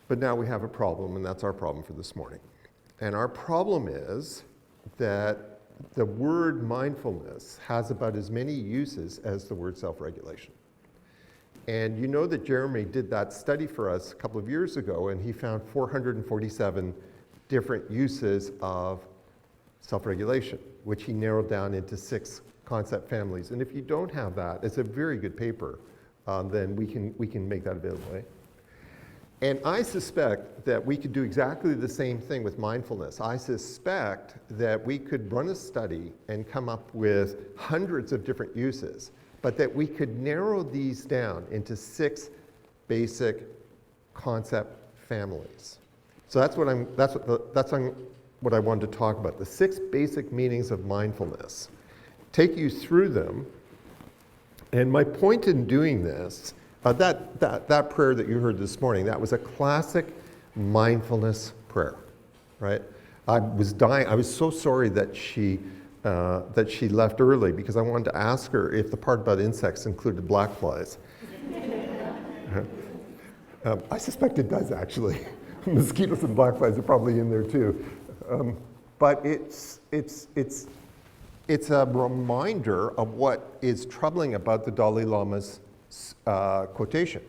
But now we have a problem, and that's our problem for this morning. And our problem is that the word mindfulness has about as many uses as the word self-regulation. And you know that Jeremy did that study for us a couple of years ago, and he found 447 different uses of self-regulation, which he narrowed down into 6 concept families. And if you don't have that, it's a very good paper, then we can make that available. And I suspect that we could do exactly the same thing with mindfulness. I suspect that we could run a study and come up with hundreds of different uses, but that we could narrow these down into 6 basic concept families. So that's what I wanted to talk about, the 6 basic meanings of mindfulness. Take you through them. And my point in doing this, that prayer that you heard this morning, that was a classic mindfulness prayer, right? I was dying. I was so sorry that she left early because I wanted to ask her if the part about insects included black flies. I suspect it does, actually. Mosquitoes and black flies are probably in there too. But it's a reminder of what is troubling about the Dalai Lama's quotation,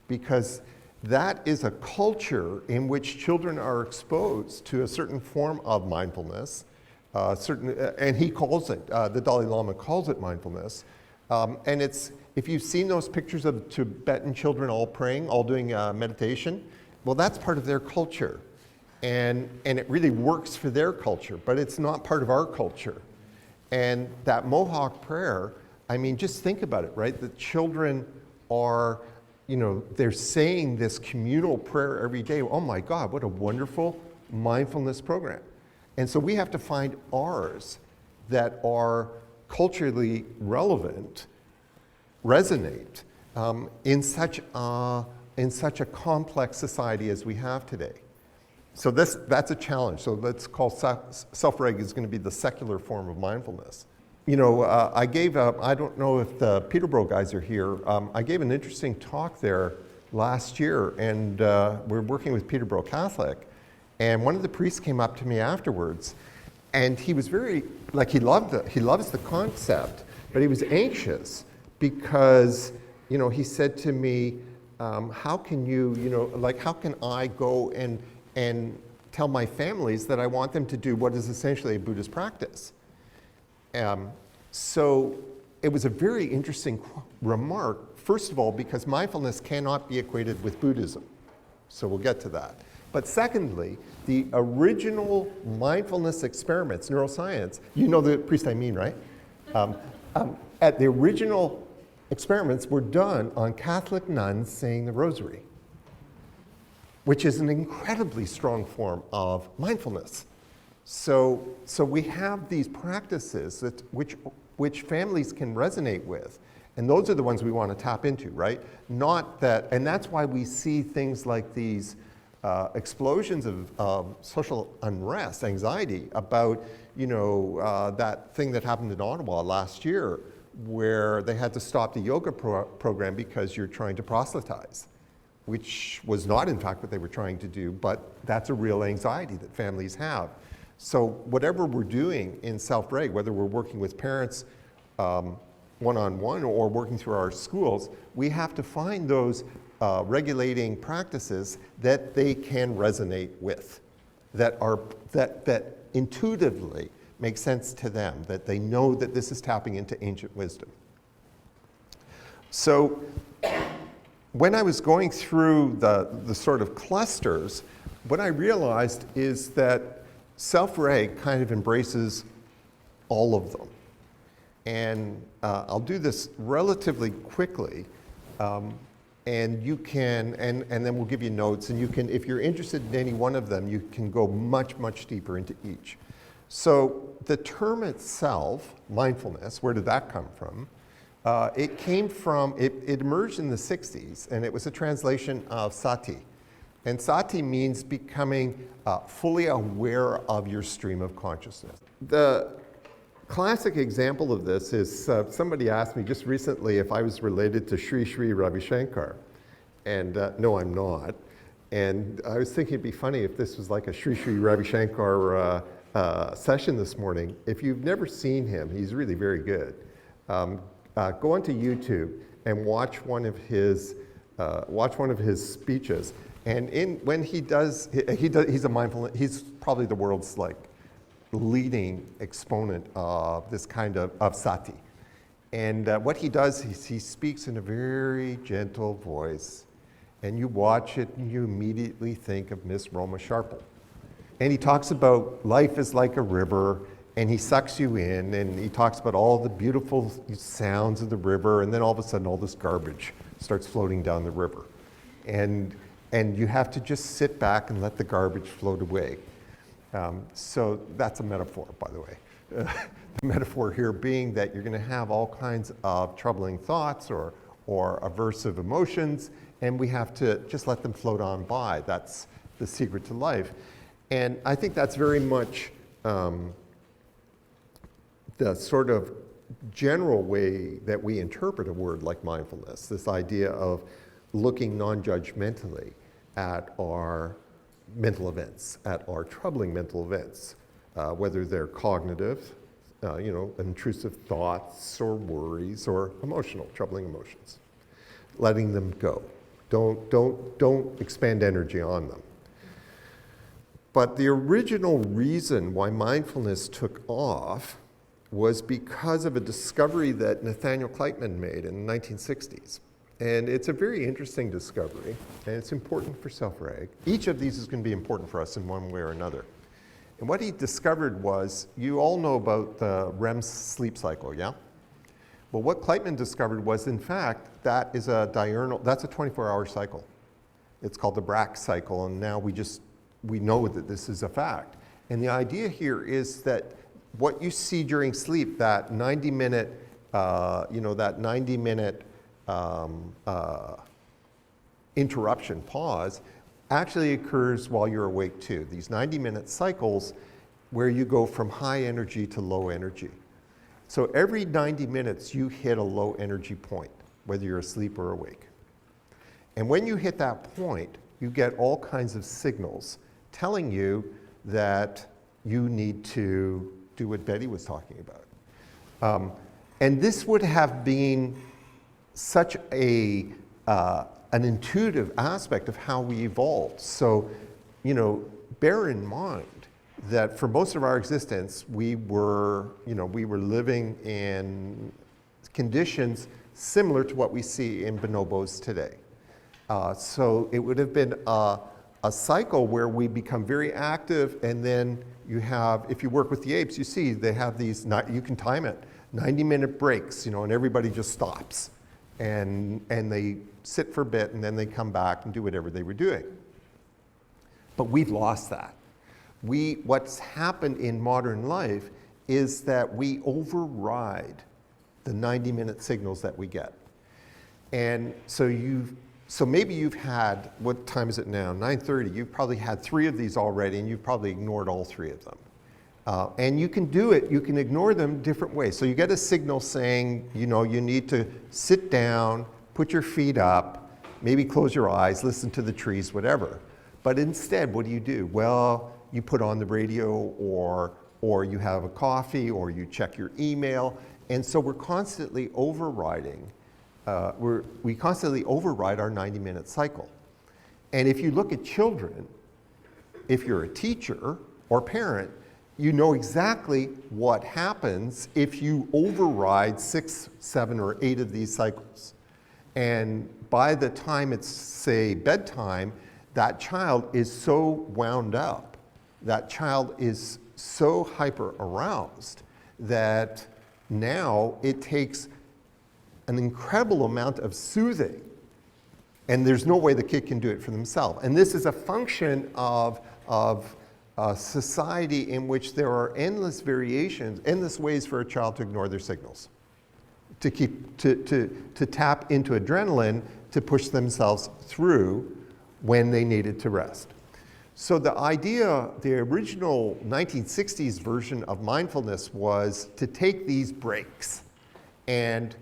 because that is a culture in which children are exposed to a certain form of mindfulness, and he calls it, the Dalai Lama calls it mindfulness, and it's, if you've seen those pictures of Tibetan children all praying, all doing meditation, well, that's part of their culture, and it really works for their culture, but it's not part of our culture. And that Mohawk prayer, I mean, just think about it, right? The children are, they're saying this communal prayer every day. Oh my God, what a wonderful mindfulness program. And so we have to find ours that are culturally relevant, resonate in such a complex society as we have today. So that's a challenge. So let's call self-reg is going to be the secular form of mindfulness. I gave I don't know if the Peterborough guys are here. I gave an interesting talk there last year, and we're working with Peterborough Catholic. And one of the priests came up to me afterwards, and he was very, he loves the concept, but he was anxious because, he said to me, how can how can I go and tell my families that I want them to do what is essentially a Buddhist practice? So it was a very interesting remark, first of all, because mindfulness cannot be equated with Buddhism. So we'll get to that. But secondly, the original mindfulness experiments, neuroscience, you know the priest I mean, right? At the original experiments were done on Catholic nuns saying the rosary, which is an incredibly strong form of mindfulness. So we have these practices which families can resonate with, and those are the ones we want to tap into, right? Not that, and that's why we see things like these explosions of social unrest, anxiety about, that thing that happened in Ottawa last year, where they had to stop the yoga program because you're trying to proselytize, which was not in fact what they were trying to do, but that's a real anxiety that families have. So whatever we're doing in self-reg, whether we're working with parents one-on-one or working through our schools, we have to find those regulating practices that they can resonate with, that intuitively make sense to them, that they know that this is tapping into ancient wisdom. So when I was going through the sort of clusters, what I realized is that self-reg kind of embraces all of them. And I'll do this relatively quickly, and you can, and then we'll give you notes, and you can, if you're interested in any one of them, you can go much, much deeper into each. So the term itself, mindfulness, where did that come from? It came from, it emerged in the 60s, and it was a translation of sati. And sati means becoming fully aware of your stream of consciousness. The classic example of this is somebody asked me just recently if I was related to Sri Sri Ravi Shankar. And no, I'm not. And I was thinking it'd be funny if this was like a Sri Sri Ravi Shankar session this morning. If you've never seen him, he's really very good. Go onto YouTube and watch one of his speeches. And when he's a mindfulness. He's probably the world's leading exponent of this kind of sati. And what he does is he speaks in a very gentle voice. And you watch it and you immediately think of Miss Roma Sharple. And he talks about life is like a river, and he sucks you in, and he talks about all the beautiful sounds of the river, and then all of a sudden all this garbage starts floating down the river. And you have to just sit back and let the garbage float away. So that's a metaphor, by the way. The metaphor here being that you're going to have all kinds of troubling thoughts or aversive emotions, and we have to just let them float on by. That's the secret to life. And I think that's very much the sort of general way that we interpret a word like mindfulness, this idea of looking non-judgmentally at our mental events, at our troubling mental events, whether they're cognitive, intrusive thoughts or worries, or emotional, troubling emotions. Letting them go. Don't expand energy on them. But the original reason why mindfulness took off was because of a discovery that Nathaniel Kleitman made in the 1960s. And it's a very interesting discovery, and it's important for Self-Reg. Each of these is going to be important for us in one way or another. And what he discovered was, you all know about the REM sleep cycle, yeah? Well, what Kleitman discovered was, in fact, that is that's a 24-hour cycle. It's called the Brack cycle, and now we know that this is a fact. And the idea here is that what you see during sleep, that 90-minute, interruption, pause, actually occurs while you're awake too. These 90-minute cycles where you go from high energy to low energy. So every 90 minutes you hit a low energy point, whether you're asleep or awake. And when you hit that point, you get all kinds of signals telling you that you need to do what Betty was talking about. And this would have been such an intuitive aspect of how we evolved. So, bear in mind that for most of our existence, we were living in conditions similar to what we see in bonobos today. So it would have been a cycle where we become very active, and then you have, if you work with the apes, you see they have these, you can time it, 90-minute breaks, and everybody just stops. And they sit for a bit, and then they come back and do whatever they were doing. But we've lost that. What's happened in modern life is that we override the 90-minute signals that we get. And so maybe you've had, what time is it now? 9:30. You've probably had 3 of these already, and you've probably ignored all 3 of them. And you can do it, you can ignore them different ways. So you get a signal saying, you need to sit down, put your feet up, maybe close your eyes, listen to the trees, whatever. But instead, what do? Well, you put on the radio, or you have a coffee, or you check your email. And so we're constantly overriding, we constantly override our 90-minute cycle. And if you look at children, if you're a teacher or parent, you know exactly what happens if you override 6, 7, or 8 of these cycles. And by the time it's, say, bedtime, that child is so wound up, that child is so hyper-aroused that now it takes an incredible amount of soothing, and there's no way the kid can do it for themselves. And this is a function of a society in which there are endless variations, endless ways for a child to ignore their signals, to tap into adrenaline to push themselves through when they needed to rest. So the idea, the original 1960s version of mindfulness was to take these breaks. And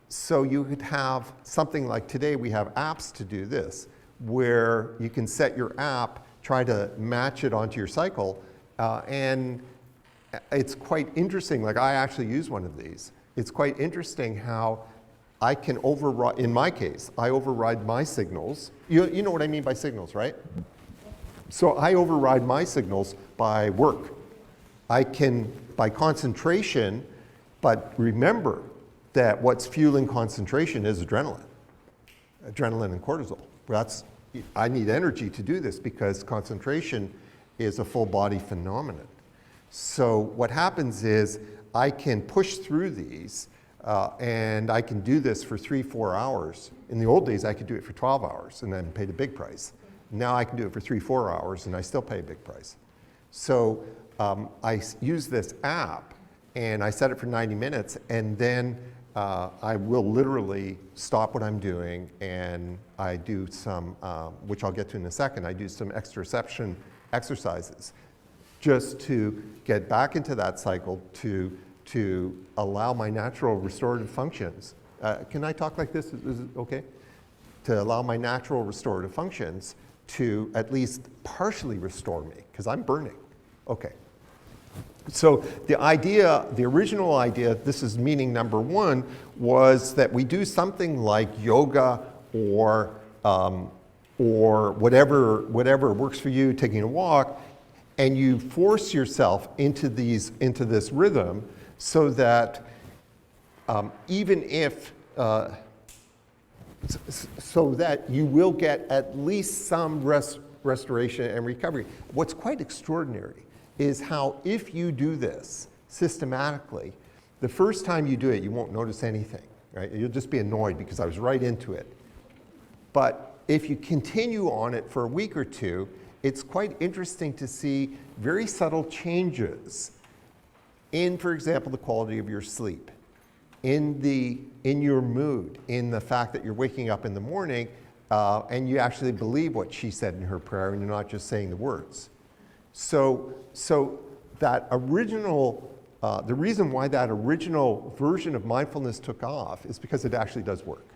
so you could have something like today, we have apps to do this. where you can set your app, try to match it onto your cycle, and it's quite interesting. Like, I actually use one of these. It's quite interesting how I can override, in my case, I override my signals. You know what I mean by signals, right? So I override my signals by work. I can, by concentration, but remember that what's fueling concentration is adrenaline and cortisol. I need energy to do this because concentration is a full body phenomenon. So what happens is I can push through these and I can do this for 3-4 hours. In the old days, I could do it for 12 hours and then pay the big price. Now I can do it for 3-4 hours and I still pay a big price. So I use this app and I set it for 90 minutes, and then I will literally stop what I'm doing and I do some, which I'll get to in a second, I do some exteroception exercises just to get back into that cycle to allow my natural restorative functions. Can I talk like this? Is it okay? To allow my natural restorative functions to at least partially restore me, because I'm burning. Okay. So the idea, the original idea, this is meaning number one, was that we do something like yoga or whatever works for you, taking a walk, and you force yourself into this rhythm so that even if so that you will get at least some restoration and recovery. What's quite extraordinary is how, if you do this systematically, the first time you do it, you won't notice anything, right? You'll just be annoyed because I was right into it. But if you continue on it for a week or two, it's quite interesting to see very subtle changes in, for example, the quality of your sleep, in your mood, in the fact that you're waking up in the morning and you actually believe what she said in her prayer and you're not just saying the words. So that original, the reason why that original version of mindfulness took off is because it actually does work.